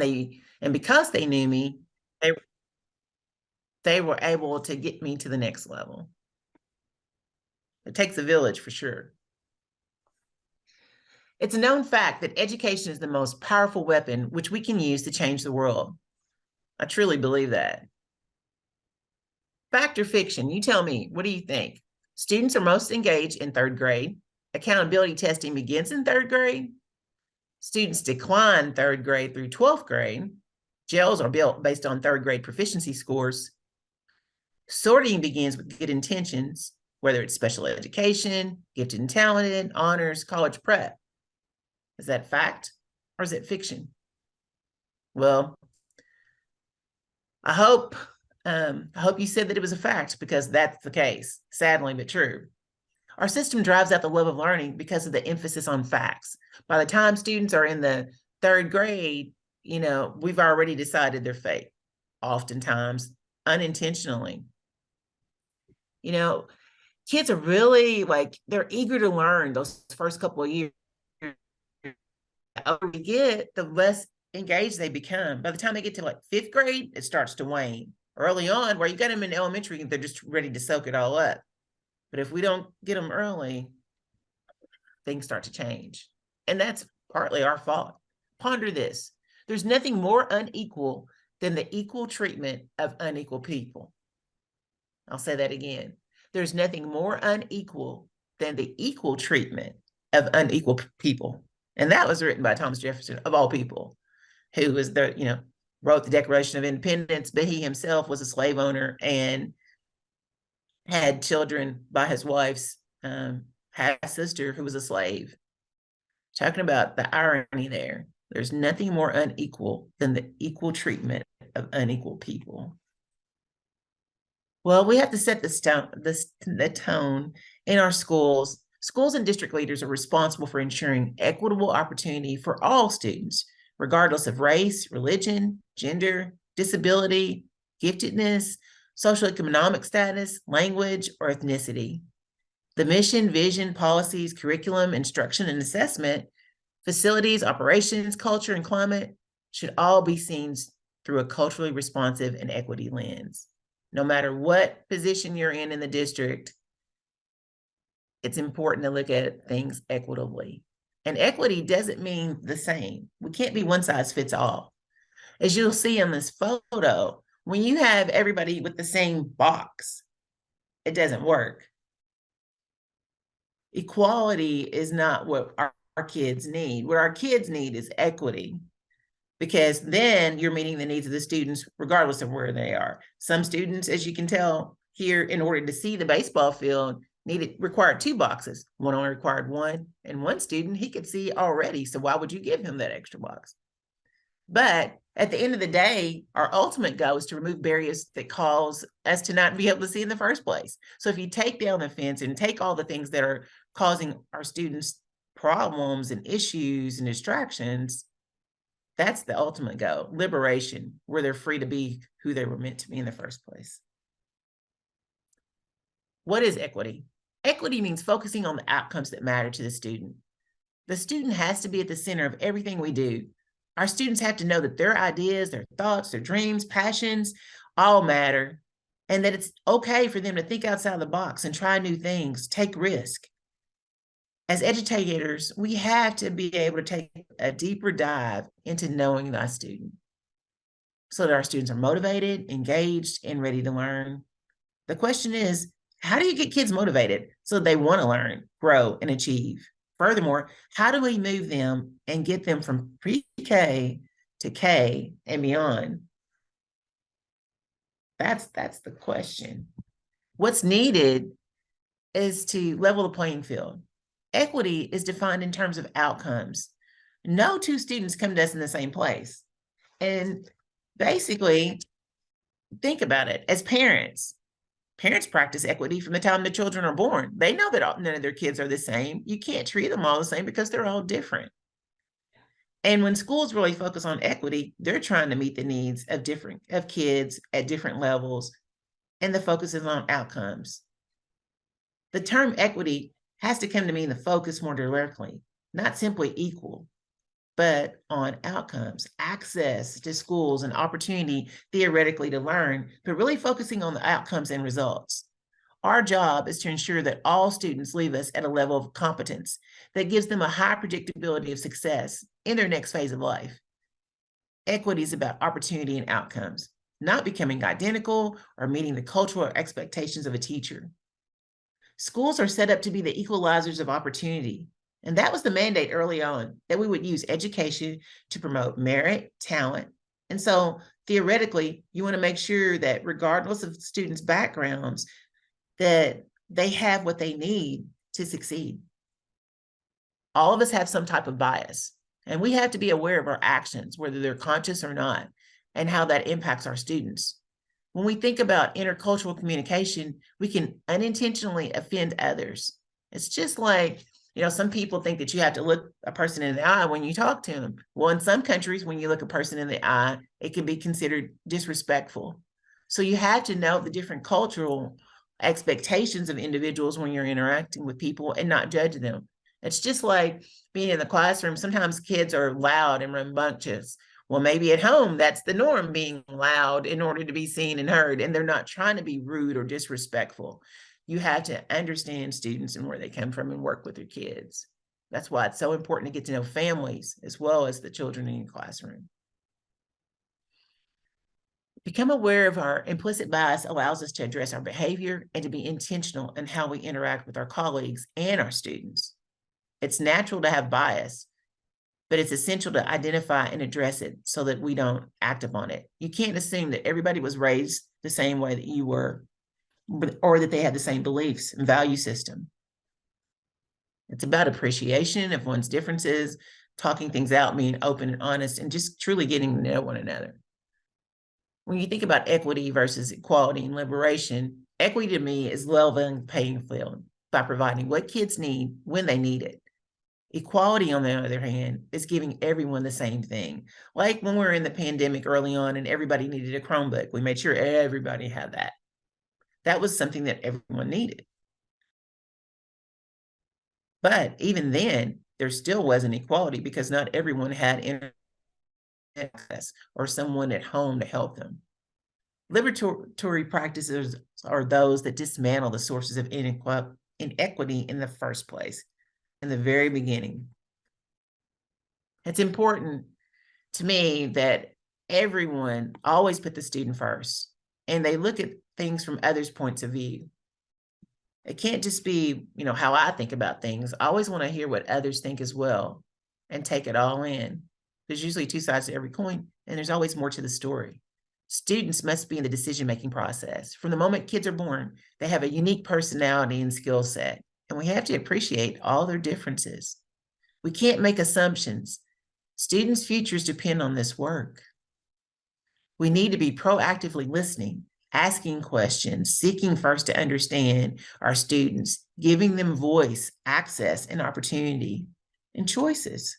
and because they knew me, they were able to get me to the next level. It takes a village for sure. It's a known fact that education is the most powerful weapon which we can use to change the world. I truly believe that. Fact or fiction? You tell me, what do you think? Students are most engaged in third grade. Accountability testing begins in third grade. Students decline third grade through 12th grade. Jails are built based on third grade proficiency scores. Sorting begins with good intentions, whether it's special education, gifted and talented, honors, college prep. Is that fact or is it fiction? Well, I hope you said that it was a fact, because that's the case, sadly but true. Our system drives out the love of learning because of the emphasis on facts. By the time students are in the third grade, we've already decided their fate, oftentimes unintentionally. Kids are really they're eager to learn those first couple of years. The older we get, the less engaged they become. By the time they get to 5th grade, it starts to wane. Early on, where you got them in elementary, they're just ready to soak it all up. But if we don't get them early, things start to change. And that's partly our fault. Ponder this. There's nothing more unequal than the equal treatment of unequal people. I'll say that again. There's nothing more unequal than the equal treatment of unequal people. And that was written by Thomas Jefferson, of all people, who was wrote the Declaration of Independence, but he himself was a slave owner and had children by his wife's half-sister, who was a slave. Talking about the irony there. There's nothing more unequal than the equal treatment of unequal people. Well, we have to set the tone in our schools. Schools and district leaders are responsible for ensuring equitable opportunity for all students, regardless of race, religion, gender, disability, giftedness, socioeconomic status, language, or ethnicity. The mission, vision, policies, curriculum, instruction, and assessment, facilities, operations, culture, and climate should all be seen through a culturally responsive and equity lens. No matter what position you're in the district, it's important to look at things equitably. And equity doesn't mean the same. We can't be one size fits all. As you'll see in this photo, when you have everybody with the same box, it doesn't work. Equality is not what our kids need. What our kids need is equity, because then you're meeting the needs of the students regardless of where they are. Some students, as you can tell here, in order to see the baseball field, required 2 boxes. One only required 1, and one student, he could see already, so why would you give him that extra box? But at the end of the day, our ultimate goal is to remove barriers that cause us to not be able to see in the first place. So if you take down the fence and take all the things that are causing our students problems and issues and distractions, that's the ultimate goal, liberation, where they're free to be who they were meant to be in the first place. What is equity? Equity means focusing on the outcomes that matter to the student. The student has to be at the center of everything we do. Our students have to know that their ideas, their thoughts, their dreams, passions, all matter, and that it's okay for them to think outside the box and try new things, take risk. As educators, we have to be able to take a deeper dive into knowing our student so that our students are motivated, engaged, and ready to learn. The question is, how do you get kids motivated so they want to learn, grow, and achieve? Furthermore, how do we move them and get them from pre-K to K and beyond? That's the question. What's needed is to level the playing field. Equity is defined in terms of outcomes. No 2 students come to us in the same place. And basically, think about it. As parents practice equity from the time the children are born. They know that none of their kids are the same. You can't treat them all the same because they're all different. And when schools really focus on equity, they're trying to meet the needs of kids at different levels, and the focus is on outcomes. The term equity has to come to mean the focus more directly, not simply equal. but on outcomes, access to schools and opportunity theoretically to learn, but really focusing on the outcomes and results. Our job is to ensure that all students leave us at a level of competence that gives them a high predictability of success in their next phase of life. Equity is about opportunity and outcomes, not becoming identical or meeting the cultural expectations of a teacher. Schools are set up to be the equalizers of opportunity. And that was the mandate early on, that we would use education to promote merit, talent. And so theoretically, you want to make sure that regardless of students' backgrounds, that they have what they need to succeed. All of us have some type of bias, and we have to be aware of our actions, whether they're conscious or not, and how that impacts our students. When we think about intercultural communication, we can unintentionally offend others. It's just like, some people think that you have to look a person in the eye when you talk to them. Well, in some countries, when you look a person in the eye, it can be considered disrespectful. So you have to know the different cultural expectations of individuals when you're interacting with people and not judge them. It's just like being in the classroom. Sometimes kids are loud and rambunctious. Well, maybe at home, that's the norm, being loud in order to be seen and heard, and they're not trying to be rude or disrespectful. You have to understand students and where they come from and work with their kids. That's why it's so important to get to know families as well as the children in your classroom. Become aware of our implicit bias allows us to address our behavior and to be intentional in how we interact with our colleagues and our students. It's natural to have bias, but it's essential to identify and address it so that we don't act upon it. You can't assume that everybody was raised the same way that you were, or that they have the same beliefs and value system. It's about appreciation of one's differences, talking things out, being open and honest, and just truly getting to know one another. When you think about equity versus equality and liberation, equity to me is leveling the playing field by providing what kids need when they need it. Equality, on the other hand, is giving everyone the same thing. Like when we were in the pandemic early on and everybody needed a Chromebook, we made sure everybody had that. That was something that everyone needed. But even then, there still wasn't equality because not everyone had internet access or someone at home to help them. Liberatory practices are those that dismantle the sources of inequity in the first place, in the very beginning. It's important to me that everyone always put the student first and they look at things from others' points of view. It can't just be, how I think about things. I always want to hear what others think as well and take it all in. There's usually two sides to every coin, and there's always more to the story. Students must be in the decision-making process. From the moment kids are born, they have a unique personality and skill set, and we have to appreciate all their differences. We can't make assumptions. Students' futures depend on this work. We need to be proactively listening, asking questions, seeking first to understand our students, giving them voice, access, and opportunity, and choices.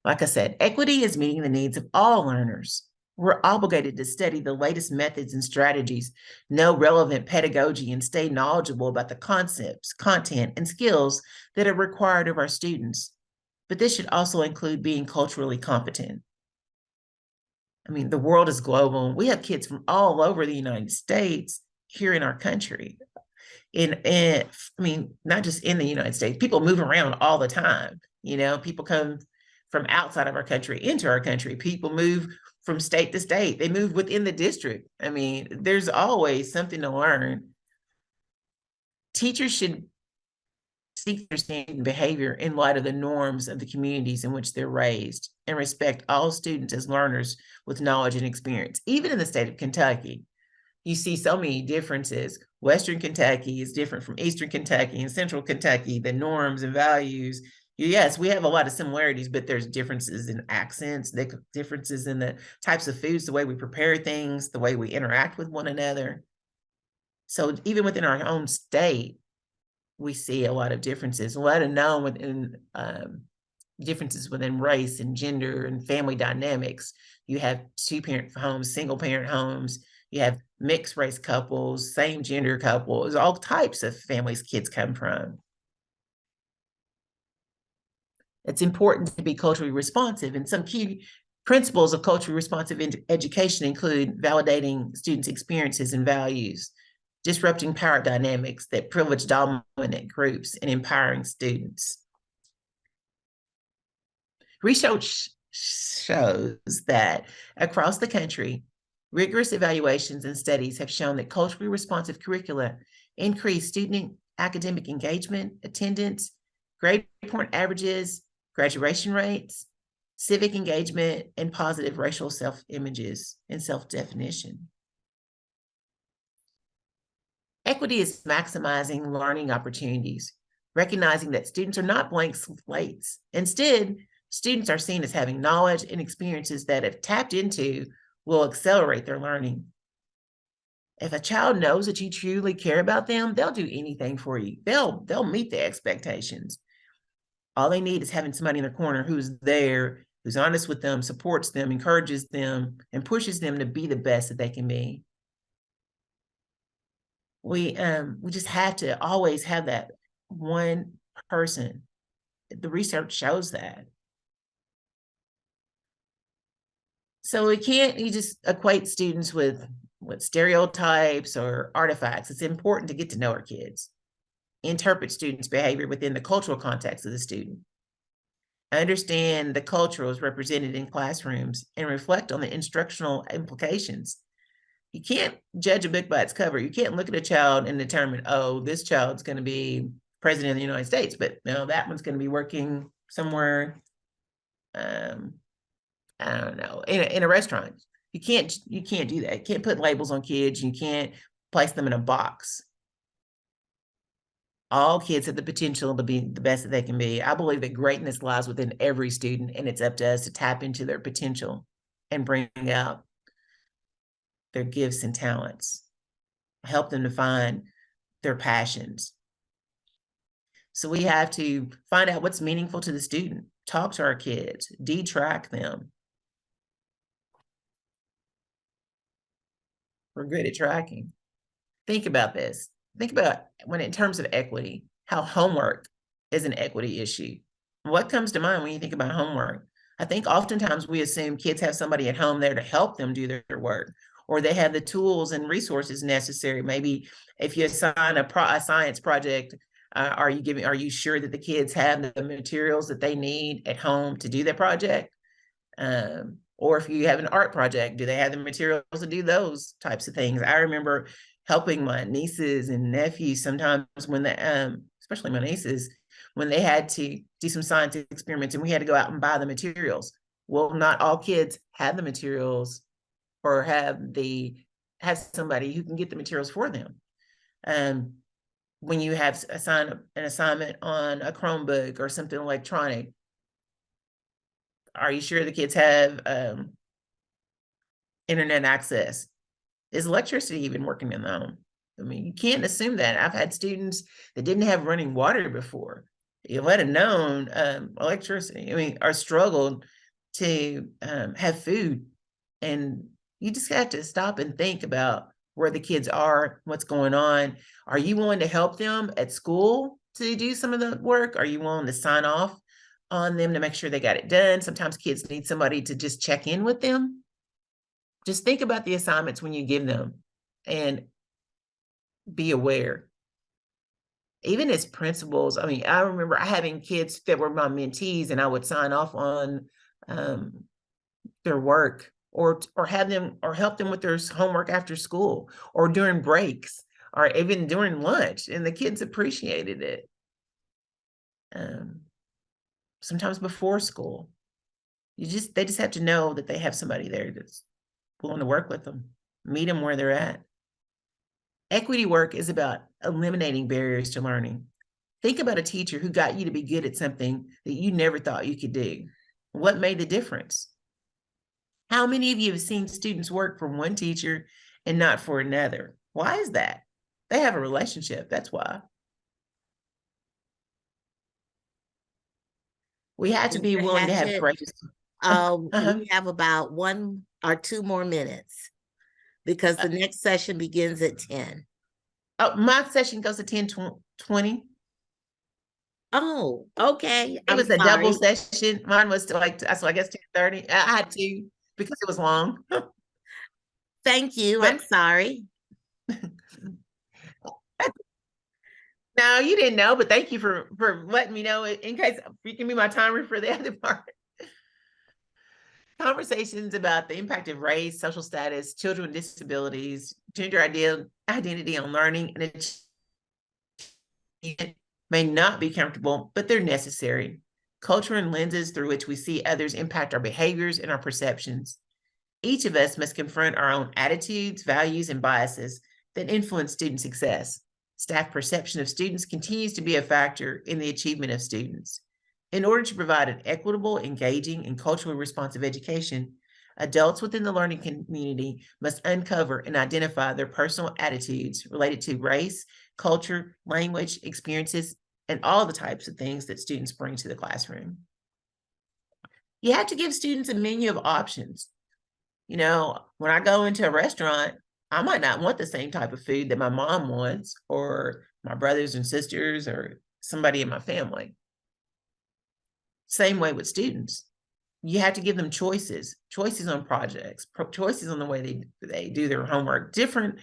Like I said, equity is meeting the needs of all learners. We're obligated to study the latest methods and strategies, know relevant pedagogy, and stay knowledgeable about the concepts, content, and skills that are required of our students. But this should also include being culturally competent. I mean, the world is global. We have kids from all over the United States here in our country. Not just in the United States, people move around all the time. People come from outside of our country into our country. People move from state to state. They move within the district. There's always something to learn. Teachers should seek understanding behavior in light of the norms of the communities in which they're raised and respect all students as learners with knowledge and experience. Even in the state of Kentucky, you see so many differences. Western Kentucky is different from Eastern Kentucky and Central Kentucky, the norms and values. Yes, we have a lot of similarities, but there's differences in accents, differences in the types of foods, the way we prepare things, the way we interact with one another. So even within our own state, we see a lot of differences, a lot of known within differences within race and gender and family dynamics. You have two-parent homes, single-parent homes. You have mixed race couples, same gender couples, all types of families kids come from. It's important to be culturally responsive, and some key principles of culturally responsive education include validating students' experiences and values, disrupting power dynamics that privilege dominant groups, and empowering students. Research shows that across the country, rigorous evaluations and studies have shown that culturally responsive curricula increase student academic engagement, attendance, grade point averages, graduation rates, civic engagement, and positive racial self-images and self-definition. Equity is maximizing learning opportunities, recognizing that students are not blank slates. Instead, students are seen as having knowledge and experiences that, if tapped into, will accelerate their learning. If a child knows that you truly care about them, they'll do anything for you. They'll meet the expectations. All they need is having somebody in their corner who's there, who's honest with them, supports them, encourages them, and pushes them to be the best that they can be. We just have to always have that one person. The research shows that. So you just equate students with stereotypes or artifacts. It's important to get to know our kids, interpret students' behavior within the cultural context of the student, understand the cultures represented in classrooms, and reflect on the instructional implications. You can't judge a book by its cover. You can't look at a child and determine, oh, this child's going to be president of the United States, but no, that one's going to be working somewhere, I don't know, in a restaurant. You can't do that. You can't put labels on kids. You can't place them in a box. All kids have the potential to be the best that they can be. I believe that greatness lies within every student, and it's up to us to tap into their potential and bring out their gifts and talents, help them to find their passions. So we have to find out what's meaningful to the student, talk to our kids, detrack them. We're good at tracking. Think about this. Think about when in terms of equity, how homework is an equity issue. What comes to mind when you think about homework? I think oftentimes we assume kids have somebody at home there to help them do their work, or they have the tools and resources necessary. Maybe if you assign a science project, are you sure that the kids have the materials that they need at home to do that project? Or if you have an art project, do they have the materials to do those types of things? I remember helping my nieces and nephews sometimes when especially my nieces, when they had to do some science experiments and we had to go out and buy the materials. Well, not all kids have the materials or have somebody who can get the materials for them. When you have an assignment on a Chromebook or something electronic, are you sure the kids have internet access? Is electricity even working in the home? I mean, you can't assume that. I've had students that didn't have running water before, let alone electricity. I mean, or struggled to have food. And you just have to stop and think about where the kids are, what's going on. Are you willing to help them at school to do some of the work? Are you willing to sign off on them to make sure they got it done? Sometimes kids need somebody to just check in with them. Just think about the assignments when you give them and be aware. Even as principals, I mean, I remember having kids that were my mentees and I would sign off on their work or have them or help them with their homework after school or during breaks or even during lunch, and the kids appreciated it. Sometimes before school, they just have to know that they have somebody there that's willing to work with them, meet them where they're at. Equity work is about eliminating barriers to learning. Think about a teacher who got you to be good at something that you never thought you could do. What made the difference? How many of you have seen students work for one teacher and not for another? Why is that? They have a relationship. That's why. We have to be willing to have courageous. We have about 1 or 2 more minutes because the next session begins at 10. Oh, my session goes to 10:20. Oh, okay. It I'm was a double sorry. session. Mine was like, so I guess 10:30. I had to because it was long. Thank you. I'm But sorry. no, you didn't know, but thank you for letting me know in case you can be my timer for the other part. Conversations about the impact of race, social status, children with disabilities, gender identity on learning and achievement may not be comfortable, but they're necessary. Culture and lenses through which we see others impact our behaviors and our perceptions. Each of us must confront our own attitudes, values, and biases that influence student success. Staff perception of students continues to be a factor in the achievement of students. In order to provide an equitable, engaging, and culturally responsive education, adults within the learning community must uncover and identify their personal attitudes related to race, culture, language, experiences, and all the types of things that students bring to the classroom. You have to give students a menu of options. You know, when I go into a restaurant, I might not want the same type of food that my mom wants or my brothers and sisters or somebody in my family. Same way with students. You have to give them choices on projects, choices on the way they do their homework, different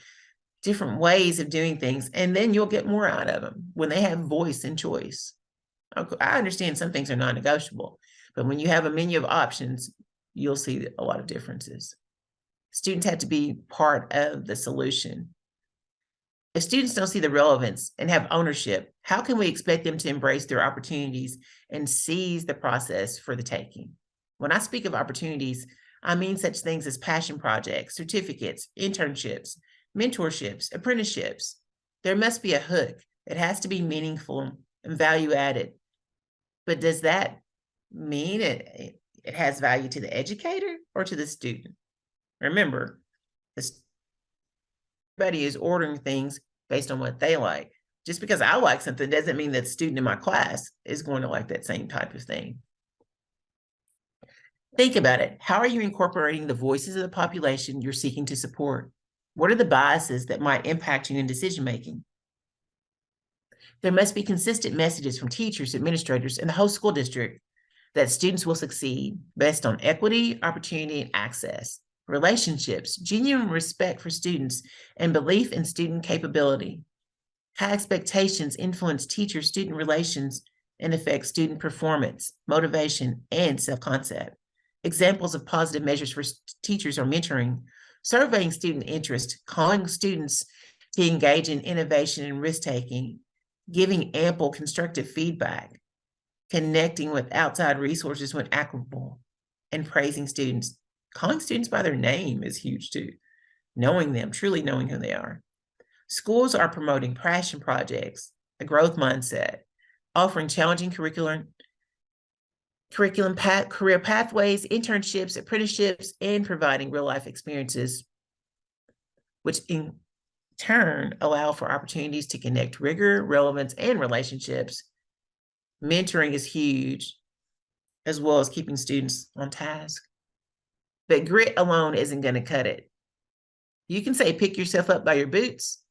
ways of doing things, and then you'll get more out of them when they have voice and choice. I understand some things are non-negotiable, but when you have a menu of options, you'll see a lot of differences. Students have to be part of the solution. If students don't see the relevance and have ownership, how can we expect them to embrace their opportunities and seize the process for the taking? When I speak of opportunities, I mean such things as passion projects, certificates, internships, mentorships, apprenticeships. There must be a hook. It has to be meaningful and value added. But does that mean it has value to the educator or to the student? Remember, everybody is ordering things based on what they like. Just because I like something doesn't mean that the student in my class is going to like that same type of thing. Think about it. How are you incorporating the voices of the population you're seeking to support? What are the biases that might impact you in decision making? There must be consistent messages from teachers, administrators, and the whole school district that students will succeed based on equity, opportunity, and access, relationships, genuine respect for students, and belief in student capability. High expectations influence teacher-student relations and affect student performance, motivation, and self-concept. Examples of positive measures for teachers are mentoring, surveying student interest, calling students to engage in innovation and risk-taking, giving ample constructive feedback, connecting with outside resources when applicable, and praising students. Calling students by their name is huge too. Knowing them, truly knowing who they are. Schools are promoting passion projects, a growth mindset, offering challenging career pathways, internships, apprenticeships, and providing real-life experiences, which in turn allow for opportunities to connect rigor, relevance, and relationships. Mentoring is huge, as well as keeping students on task. But grit alone isn't going to cut it. You can say pick yourself up by your boots,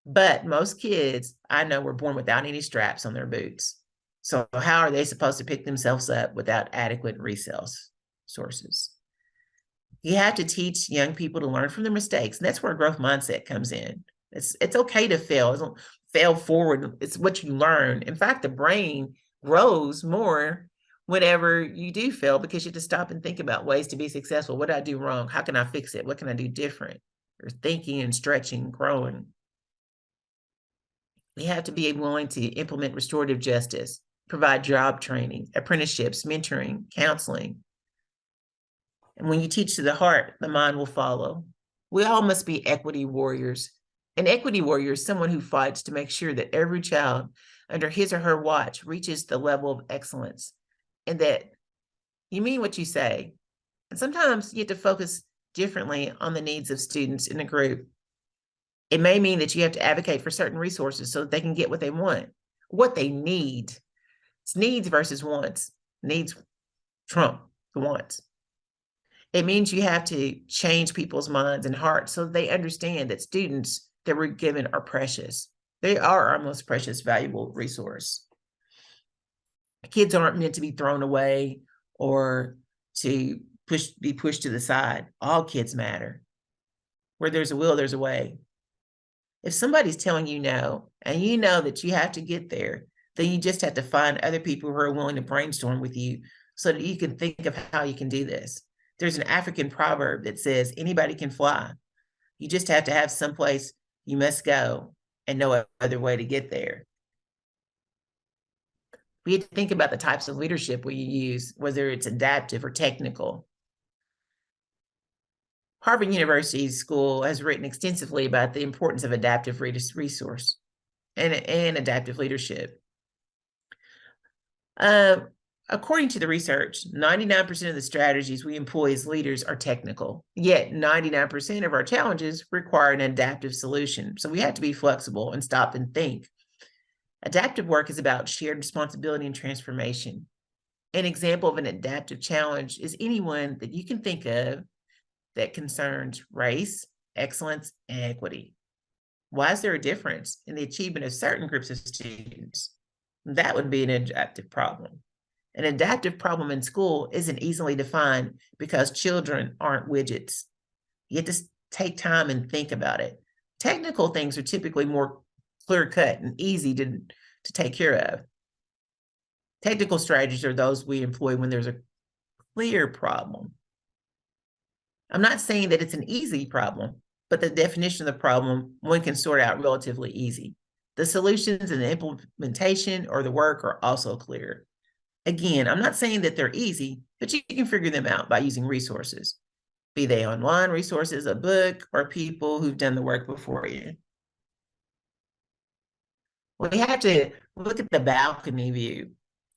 but most kids I know were born without any straps on their boots. So how are they supposed to pick themselves up without adequate resources? You have to teach young people to learn from their mistakes. And that's where growth mindset comes in. It's okay to fail. Don't fail forward. It's what you learn. In fact, the brain grows more whenever you do fail because you have to stop and think about ways to be successful. What did I do wrong? How can I fix it? What can I do different? Or thinking and stretching, growing. You have to be willing to implement restorative justice, provide job training, apprenticeships, mentoring, counseling. And when you teach to the heart, the mind will follow. We all must be equity warriors. An equity warrior is someone who fights to make sure that every child under his or her watch reaches the level of excellence and that you mean what you say. And sometimes you have to focus differently on the needs of students in a group. It may mean that you have to advocate for certain resources so that they can get what they want, what they need. It's needs versus wants. Needs trump the wants. It means you have to change people's minds and hearts so they understand that students that we're given are precious. They are our most precious, valuable resource. Kids aren't meant to be thrown away or to be pushed to the side. All kids matter. Where there's a will, there's a way. If somebody's telling you no, and you know that you have to get there, then you just have to find other people who are willing to brainstorm with you so that you can think of how you can do this. There's an African proverb that says anybody can fly. You just have to have someplace you must go and no other way to get there. We have to think about the types of leadership we use, whether it's adaptive or technical. Harvard University School has written extensively about the importance of adaptive resource and adaptive leadership. According to the research, 99% of the strategies we employ as leaders are technical, yet 99% of our challenges require an adaptive solution. So we have to be flexible and stop and think. Adaptive work is about shared responsibility and transformation. An example of an adaptive challenge is anyone that you can think of that concerns race, excellence, and equity. Why is there a difference in the achievement of certain groups of students? That would be an adaptive problem. An adaptive problem in school isn't easily defined because children aren't widgets. You have to take time and think about it. Technical things are typically more clear-cut and easy to take care of. Technical strategies are those we employ when there's a clear problem. I'm not saying that it's an easy problem, but the definition of the problem one can sort out relatively easy. The solutions and the implementation or the work are also clear. Again, I'm not saying that they're easy, but you can figure them out by using resources, be they online resources, a book, or people who've done the work before you. We have to look at the balcony view.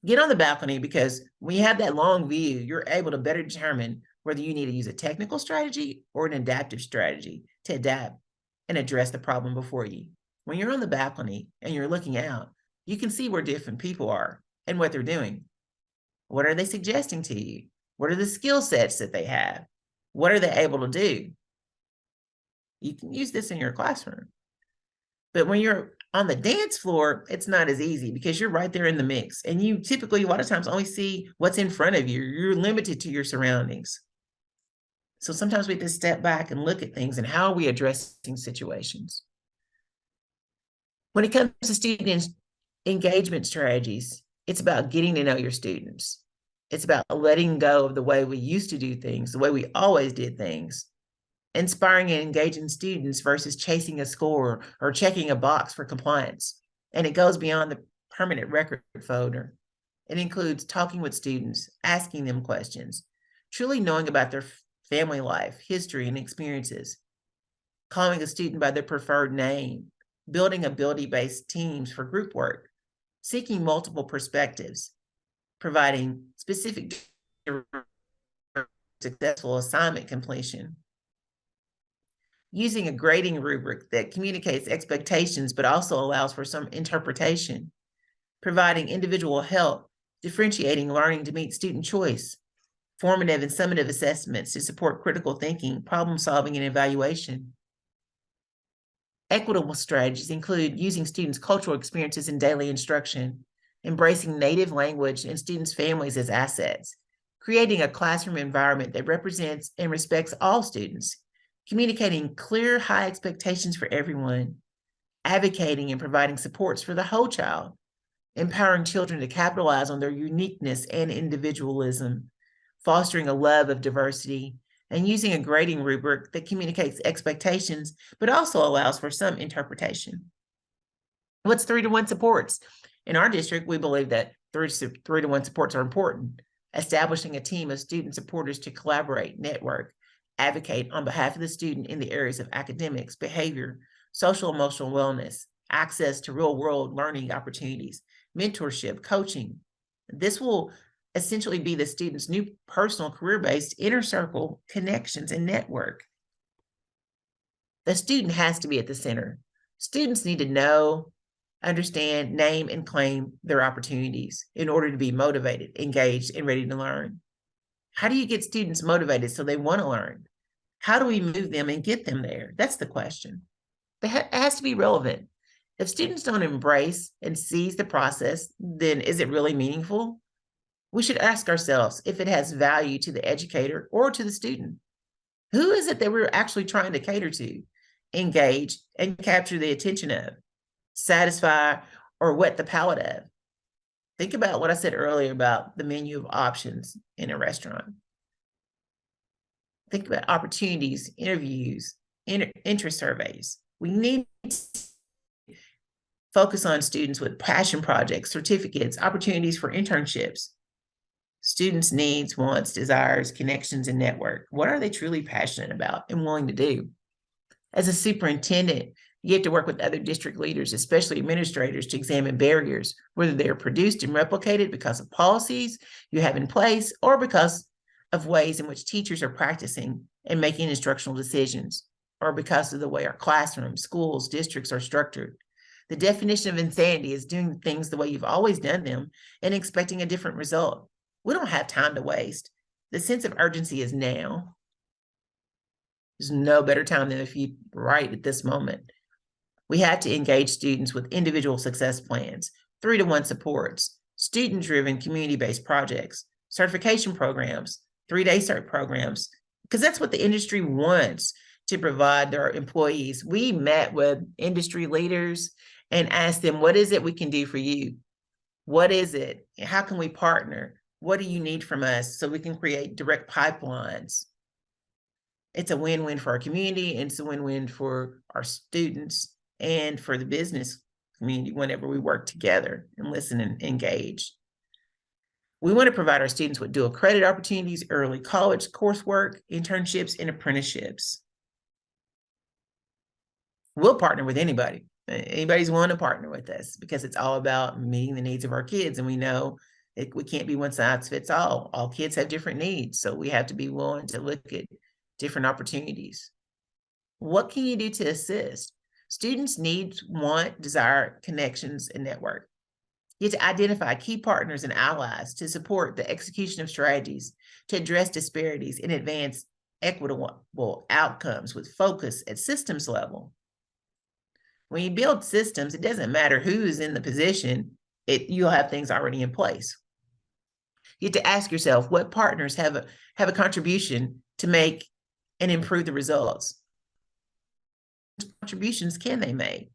Get on the balcony because when you have that long view, you're able to better determine whether you need to use a technical strategy or an adaptive strategy to adapt and address the problem before you. When you're on the balcony and you're looking out, you can see where different people are and what they're doing. What are they suggesting to you? What are the skill sets that they have? What are they able to do? You can use this in your classroom. But when you're on the dance floor, it's not as easy because you're right there in the mix. And you typically, a lot of times, only see what's in front of you. You're limited to your surroundings. So sometimes we have to step back and look at things and how are we addressing situations. When it comes to student engagement strategies, it's about getting to know your students. It's about letting go of the way we used to do things, the way we always did things, inspiring and engaging students versus chasing a score or checking a box for compliance. And it goes beyond the permanent record folder. It includes talking with students, asking them questions, truly knowing about their family life, history, and experiences, calling a student by their preferred name, building ability-based teams for group work, seeking multiple perspectives, providing specific successful assignment completion, using a grading rubric that communicates expectations but also allows for some interpretation, providing individual help, differentiating learning to meet student choice, formative and summative assessments to support critical thinking, problem solving, and evaluation. Equitable strategies include using students' cultural experiences in daily instruction, embracing native language and students' families as assets, creating a classroom environment that represents and respects all students, communicating clear, high expectations for everyone, advocating and providing supports for the whole child, empowering children to capitalize on their uniqueness and individualism, fostering a love of diversity, and using a grading rubric that communicates expectations, but also allows for some interpretation. What's 3-to-1 supports? In our district, we believe that 3-to-1 supports are important. Establishing a team of student supporters to collaborate, network, advocate on behalf of the student in the areas of academics, behavior, social emotional wellness, access to real-world learning opportunities, mentorship, coaching. This will essentially be the student's new personal career-based inner circle connections and network. The student has to be at the center. Students need to know, understand, name, and claim their opportunities in order to be motivated, engaged, and ready to learn. How do you get students motivated so they want to learn? How do we move them and get them there? That's the question. It has to be relevant. If students don't embrace and seize the process, then is it really meaningful? We should ask ourselves if it has value to the educator or to the student. Who is it that we're actually trying to cater to, engage, and capture the attention of, satisfy, or whet the palate of? Think about what I said earlier about the menu of options in a restaurant. Think about opportunities, interviews, interest surveys. We need to focus on students with passion projects, certificates, opportunities for internships. Students' needs, wants, desires, connections, and network. What are they truly passionate about and willing to do? As a superintendent, you have to work with other district leaders, especially administrators, to examine barriers, whether they are produced and replicated because of policies you have in place or because of ways in which teachers are practicing and making instructional decisions, or because of the way our classrooms, schools, districts are structured. The definition of insanity is doing things the way you've always done them and expecting a different result. We don't have time to waste. The sense of urgency is now. There's no better time than if you right at this moment. We have to engage students with individual success plans, 3-to-1 supports, student-driven community-based projects, certification programs, 3-day cert programs, because that's what the industry wants to provide their employees. We met with industry leaders and asked them, what is it we can do for you? What is it? How can we partner? What do you need from us so we can create direct pipelines? It's a win-win for our community, and it's a win-win for our students and for the business community whenever we work together and listen and engage. We want to provide our students with dual credit opportunities, early college coursework, internships, and apprenticeships. We'll partner with anybody. Anybody's willing to partner with us because it's all about meeting the needs of our kids. And we know we can't be one size fits all. All kids have different needs. So we have to be willing to look at different opportunities. What can you do to assist? Students need, want, desire, connections, and network. You have to identify key partners and allies to support the execution of strategies to address disparities and advance equitable outcomes with focus at systems level. When you build systems, it doesn't matter who's in the position, you'll have things already in place. You have to ask yourself, what partners have a contribution to make and improve the results? What contributions can they make?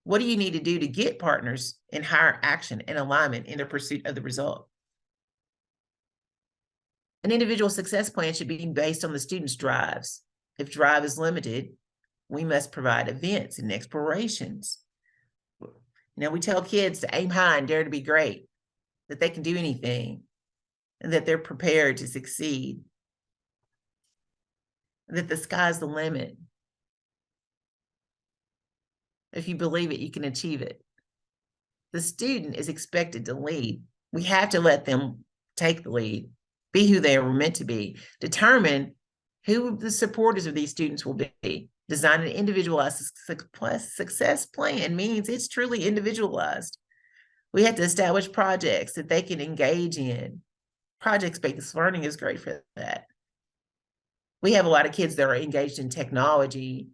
What do you need to do to get partners in higher action and alignment in their pursuit of the result? An individual success plan should be based on the student's drives. If drive is limited, we must provide events and explorations. We tell kids to aim high and dare to be great, that they can do anything, and that they're prepared to succeed, that the sky's the limit. If you believe it, you can achieve it. The student is expected to lead. We have to let them take the lead, be who they are meant to be, determine who the supporters of these students will be. Design an individualized success plan means it's truly individualized. We have to establish projects that they can engage in. Project-based learning is great for that. We have a lot of kids that are engaged in technology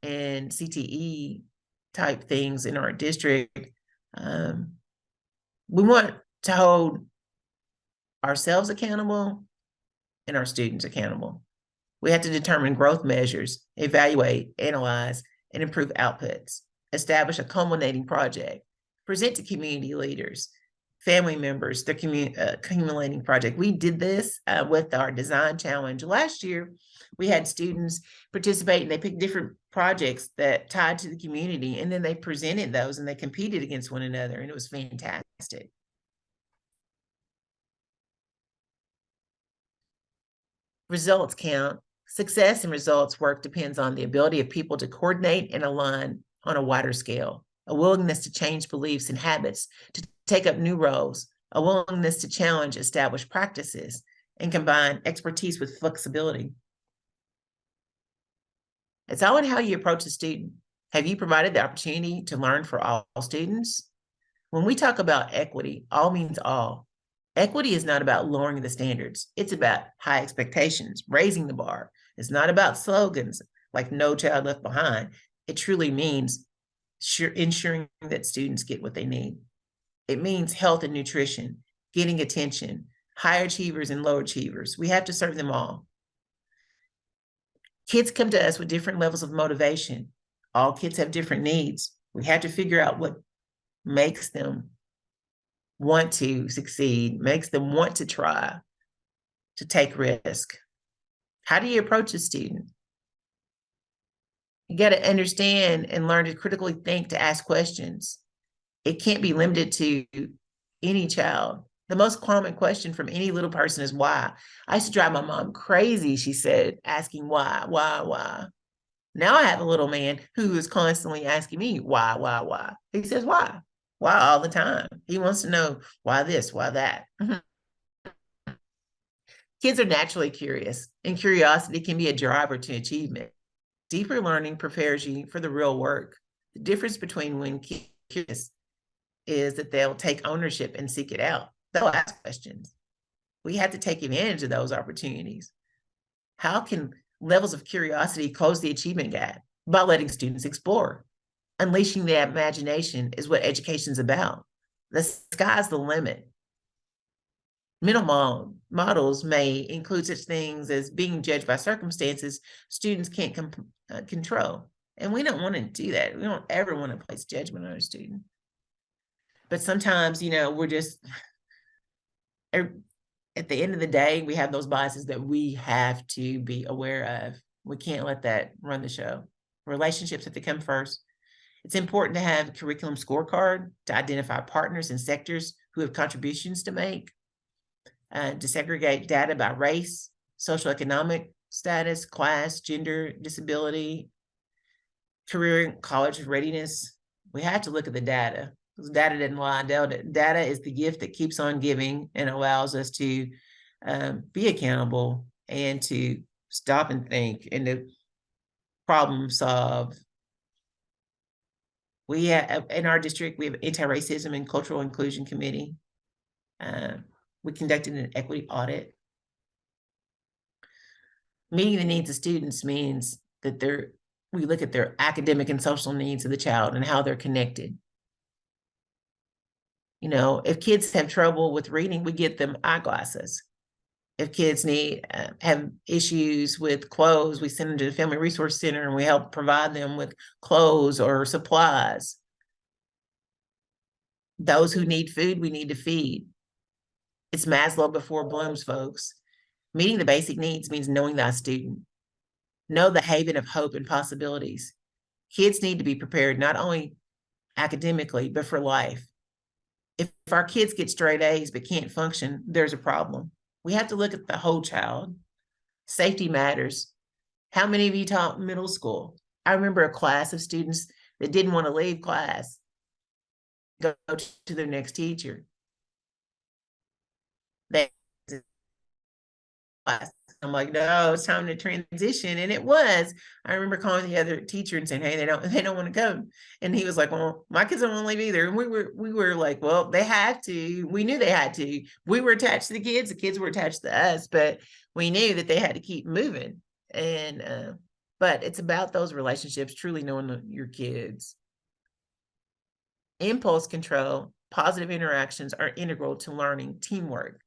and CTE type things in our district. We want to hold ourselves accountable and our students accountable. We have to determine growth measures, evaluate, analyze, and improve outputs, establish a culminating project, present to community leaders, family members, the accumulating project. We did this with our design challenge. Last year, we had students participate and they picked different projects that tied to the community, and then they presented those and they competed against one another, and it was fantastic. Results count. Success and results work depends on the ability of people to coordinate and align on a wider scale, a willingness to change beliefs and habits, to take up new roles, a willingness to challenge established practices, and combine expertise with flexibility. It's all in how you approach the student. Have you provided the opportunity to learn for all students? When we talk about equity, all means all. Equity is not about lowering the standards. It's about high expectations, raising the bar. It's not about slogans like "No Child Left Behind." It truly means ensuring that students get what they need. It means health and nutrition, getting attention, high achievers and low achievers. We have to serve them all. Kids come to us with different levels of motivation. All kids have different needs. We have to figure out what makes them want to succeed, makes them want to try, to take risk. How do you approach a student? You got to understand and learn to critically think, to ask questions. It can't be limited to any child. The most common question from any little person is why. I used to drive my mom crazy, she said, asking why. Now I have a little man who is constantly asking me why. He says why all the time. He wants to know why this, why that. Kids are naturally curious, and curiosity can be a driver to achievement. Deeper learning prepares you for the real work. The difference between when kids are curious is that they'll take ownership and seek it out. They'll ask questions. We have to take advantage of those opportunities. How can levels of curiosity close the achievement gap? By letting students explore. Unleashing their imagination is what education is about. The sky's the limit. Mental models may include such things as being judged by circumstances students can't control. And we don't want to do that. We don't ever want to place judgment on a student. But sometimes, we're just, at the end of the day, we have those biases that we have to be aware of. We can't let that run the show. Relationships have to come first. It's important to have a curriculum scorecard to identify partners and sectors who have contributions to make. To segregate data by race, socioeconomic status, class, gender, disability, career and college readiness. We have to look at the data, because data doesn't lie. Data is the gift that keeps on giving and allows us to be accountable and to stop and think and to problem solve. We have, in our district, we have anti-racism and cultural inclusion committee. We conducted an equity audit. Meeting the needs of students means that we look at their academic and social needs of the child and how they're connected. If kids have trouble with reading, we get them eyeglasses. If kids have issues with clothes, we send them to the Family Resource Center and we help provide them with clothes or supplies. Those who need food, we need to feed. It's Maslow before Bloom's, folks. Meeting the basic needs means knowing thy student. Know the haven of hope and possibilities. Kids need to be prepared not only academically, but for life. If our kids get straight A's but can't function, there's a problem. We have to look at the whole child. Safety matters. How many of you taught middle school? I remember a class of students that didn't want to leave class, go to their next teacher. I'm like, no, it's time to transition. And it was. I remember calling the other teacher and saying, hey, they don't want to go. And he was like, well, my kids don't want to leave either. And we were like, well, they have to. We knew they had to. We were attached to the kids were attached to us, but we knew that they had to keep moving. And but it's about those relationships, truly knowing your kids. Impulse control, positive interactions are integral to learning teamwork.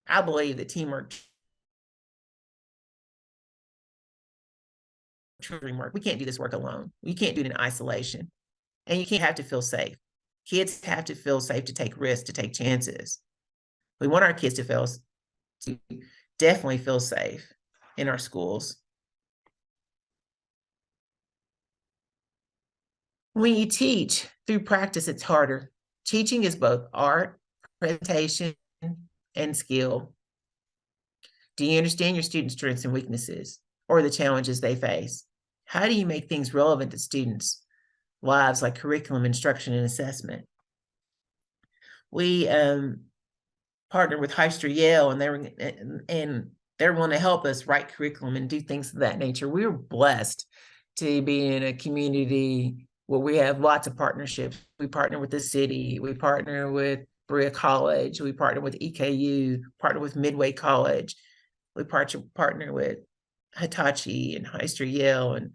I believe that teamwork truly work. We can't do this work alone. You can't do it in isolation. And you can't have to feel safe. Kids have to feel safe to take risks, to take chances. We want our kids to definitely feel safe in our schools. When you teach through practice, it's harder. Teaching is both art, presentation, and skill. Do you understand your students' strengths and weaknesses or the challenges they face? How do you make things relevant to students' lives, like curriculum, instruction, and assessment? We partnered with Heister Yale, and they're willing to help us write curriculum and do things of that nature. We were blessed to be in a community where we have lots of partnerships. We partner with the city, we partner with Berea College, we partner with EKU, partner with Midway College, we partner with Hitachi and Heister Yale, and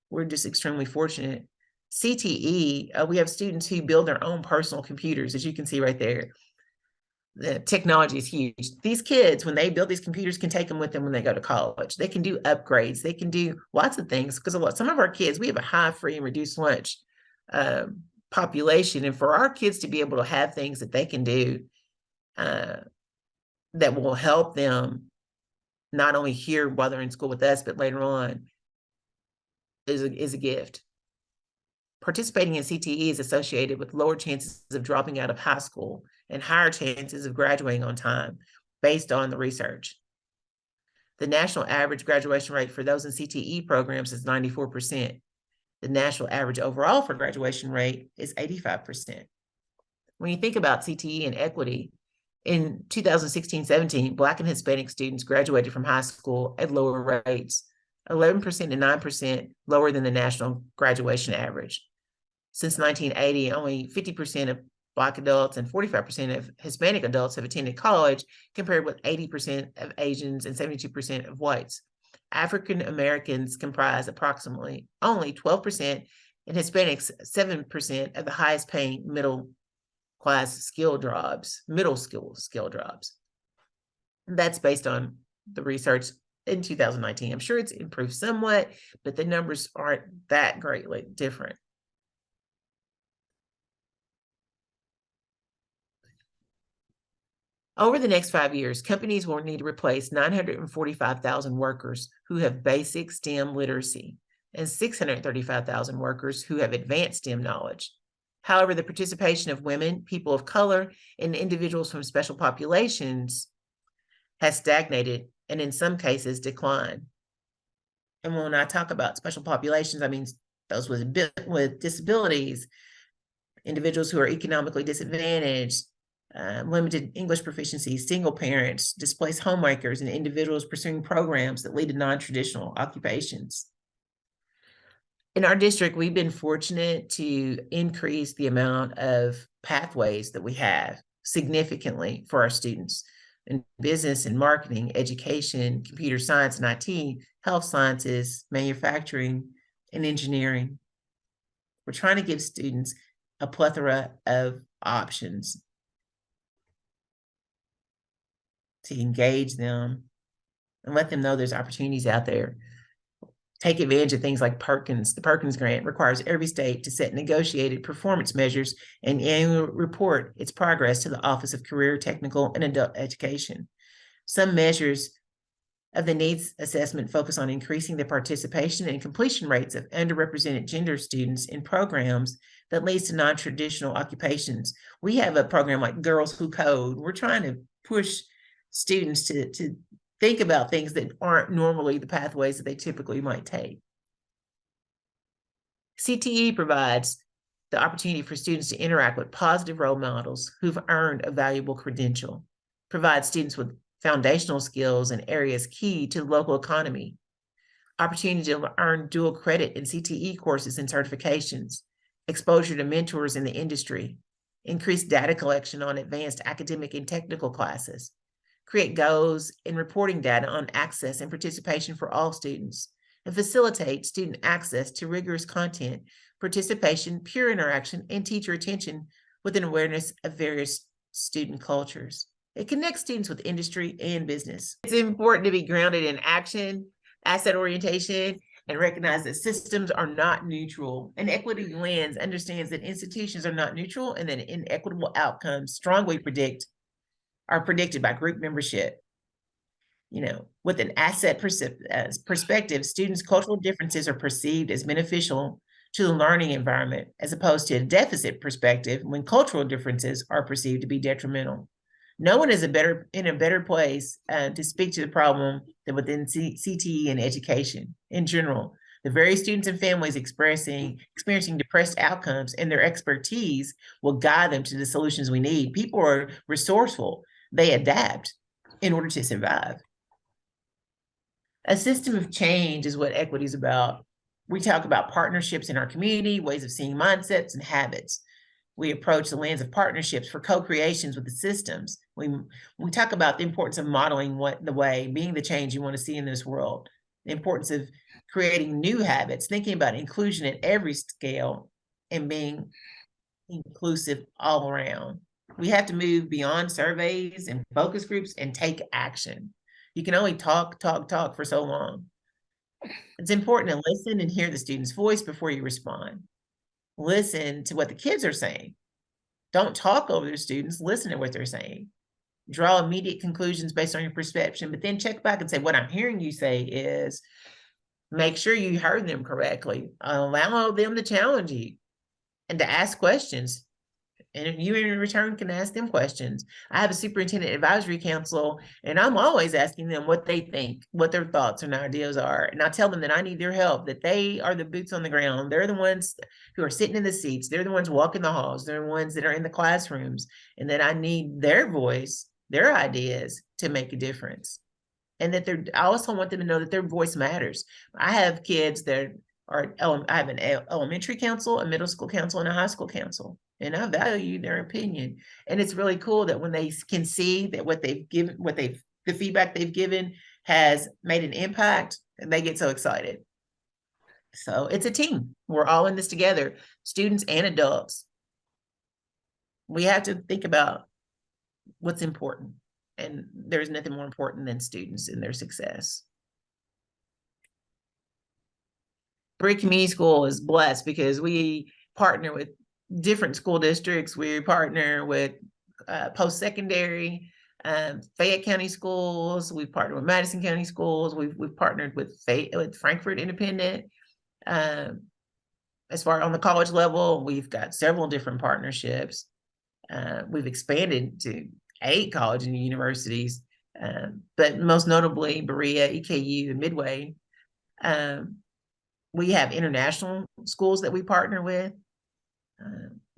we're just extremely fortunate CTE, we have students who build their own personal computers, as you can see right there. The technology is huge. These kids, when they build these computers, can take them with them when they go to college. They can do upgrades. They can do lots of things because some of our kids, we have a high free and reduced lunch population. And for our kids to be able to have things that they can do that will help them not only here while they're in school with us, but later on is a gift. Participating in CTE is associated with lower chances of dropping out of high school and higher chances of graduating on time based on the research. The national average graduation rate for those in CTE programs is 94%. The national average overall for graduation rate is 85%. When you think about CTE and equity, in 2016-17, Black and Hispanic students graduated from high school at lower rates, 11% and 9% lower than the national graduation average. Since 1980, only 50% of Black adults and 45% of Hispanic adults have attended college, compared with 80% of Asians and 72% of whites. African Americans comprise approximately only 12%, and Hispanics 7% of the highest paying middle skill jobs. That's based on the research in 2019. I'm sure it's improved somewhat, but the numbers aren't that greatly different. Over the next 5 years, companies will need to replace 945,000 workers who have basic STEM literacy and 635,000 workers who have advanced STEM knowledge. However, the participation of women, people of color, and individuals from special populations has stagnated and in some cases declined. And when I talk about special populations, I mean those with disabilities, individuals who are economically disadvantaged, limited English proficiency, single parents, displaced homemakers, and individuals pursuing programs that lead to non-traditional occupations. In our district, we've been fortunate to increase the amount of pathways that we have significantly for our students in business and marketing, education, computer science and IT, health sciences, manufacturing, and engineering. We're trying to give students a plethora of options to engage them and let them know there's opportunities out there. Take advantage of things like Perkins. The Perkins grant requires every state to set negotiated performance measures and annually report its progress to the Office of Career, Technical, and Adult Education. Some measures of the needs assessment focus on increasing the participation and completion rates of underrepresented gender students in programs that leads to non-traditional occupations. We have a program like Girls Who Code. We're trying to push students to think about things that aren't normally the pathways that they typically might take. CTE provides the opportunity for students to interact with positive role models who've earned a valuable credential, provides students with foundational skills in areas key to the local economy, opportunity to earn dual credit in CTE courses and certifications, exposure to mentors in the industry, increased data collection on advanced academic and technical classes, create goals in reporting data on access and participation for all students, and facilitate student access to rigorous content, participation, peer interaction, and teacher attention with an awareness of various student cultures. It connects students with industry and business. It's important to be grounded in action, asset orientation, and recognize that systems are not neutral. An equity lens understands that institutions are not neutral and that inequitable outcomes strongly are predicted by group membership. With an asset perspective, students' cultural differences are perceived as beneficial to the learning environment, as opposed to a deficit perspective when cultural differences are perceived to be detrimental. No one is in a better place to speak to the problem than within CTE and education in general. The very students and families experiencing depressed outcomes and their expertise will guide them to the solutions we need. People are resourceful. They adapt in order to survive. A system of change is what equity is about. We talk about partnerships in our community, ways of seeing mindsets and habits. We approach the lens of partnerships for co-creations with the systems. We talk about the importance of modeling being the change you want to see in this world, the importance of creating new habits, thinking about inclusion at every scale, and being inclusive all around. We have to move beyond surveys and focus groups and take action. You can only talk for so long. It's important to listen and hear the student's voice before you respond. Listen to what the kids are saying. Don't talk over their students, listen to what they're saying. Draw immediate conclusions based on your perception, but then check back and say, what I'm hearing you say is, make sure you heard them correctly. Allow them to challenge you and to ask questions. And you in return can ask them questions. I have a superintendent advisory council, and I'm always asking them what they think, what their thoughts and ideas are. And I tell them that I need their help, that they are the boots on the ground. They're the ones who are sitting in the seats. They're the ones walking the halls. They're the ones that are in the classrooms, and that I need their voice, their ideas to make a difference. And that I also want them to know that their voice matters. I have kids that I have an elementary council, a middle school council, and a high school council. And I value their opinion. And it's really cool that when they can see that the feedback they've given has made an impact, and they get so excited. So it's a team. We're all in this together, students and adults. We have to think about what's important. And there's nothing more important than students and their success. Berea Community School is blessed because we partner with different school districts. We partner with post-secondary, Fayette County schools. We've partnered with Madison County schools. We've partnered with Frankfort Independent. As far on the college level, we've got several different partnerships. We've expanded to 8 colleges and universities, but most notably Berea, EKU, and Midway. We have international schools that we partner with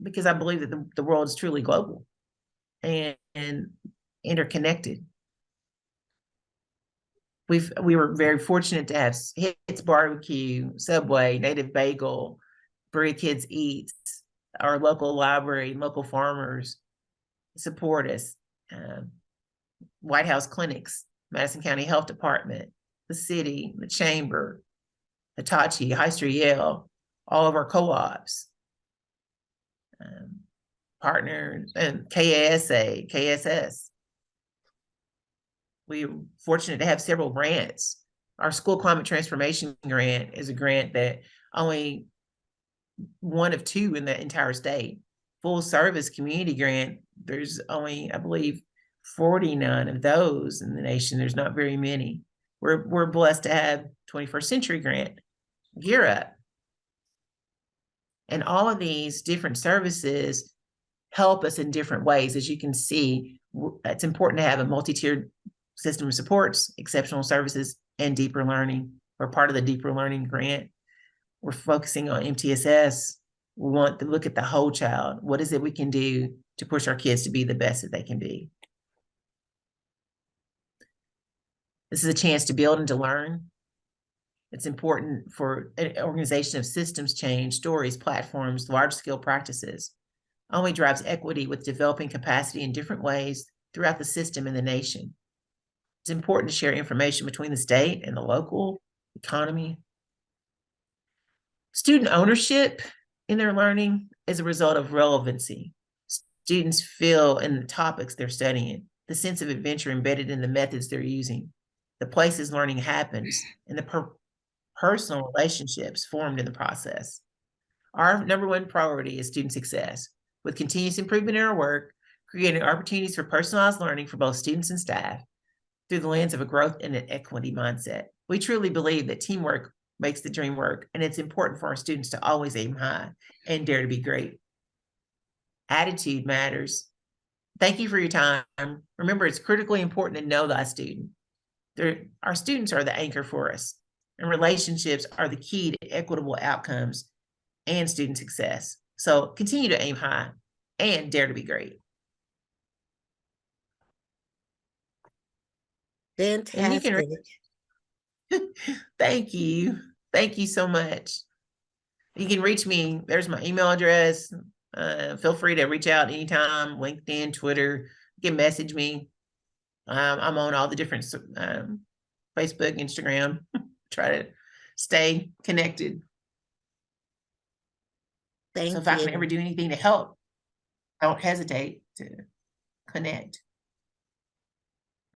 because I believe that the world is truly global and interconnected. We were very fortunate to have Hits Barbecue, Subway, Native Bagel, Berea Kids Eats, our local library, local farmers support us. White House Clinics, Madison County Health Department, the city, the chamber, Hitachi, High Street Yale, all of our co-ops, partners, and KASA, KSS. We're fortunate to have several grants. Our school climate transformation grant is a grant that only one of 2 in the entire state. Full service community grant, there's only, I believe, 49 of those in the nation. There's not very many. We're blessed to have 21st Century Grant, Gear Up. And all of these different services help us in different ways. As you can see, it's important to have a multi-tiered system of supports, exceptional services, and deeper learning. We're part of the Deeper Learning Grant. We're focusing on MTSS. We want to look at the whole child. What is it we can do to push our kids to be the best that they can be? This is a chance to build and to learn. It's important for an organization of systems change, stories, platforms, large-scale practices. Only drives equity with developing capacity in different ways throughout the system and the nation. It's important to share information between the state and the local economy. Student ownership in their learning is a result of relevancy. Students feel in the topics they're studying, the sense of adventure embedded in the methods they're using, the places learning happens, and the personal relationships formed in the process. Our number one priority is student success, with continuous improvement in our work, creating opportunities for personalized learning for both students and staff through the lens of a growth and an equity mindset. We truly believe that teamwork makes the dream work, and it's important for our students to always aim high and dare to be great. Attitude matters. Thank you for your time. Remember, it's critically important to know thy student. Our students are the anchor for us, and relationships are the key to equitable outcomes and student success. So continue to aim high and dare to be great. Fantastic. Thank you. Thank you so much. You can reach me. There's my email address. Feel free to reach out anytime. LinkedIn, Twitter. You can message me. I'm on all the different Facebook, Instagram. Try to stay connected. Thank if I can ever you. do anything to help, don't hesitate to connect.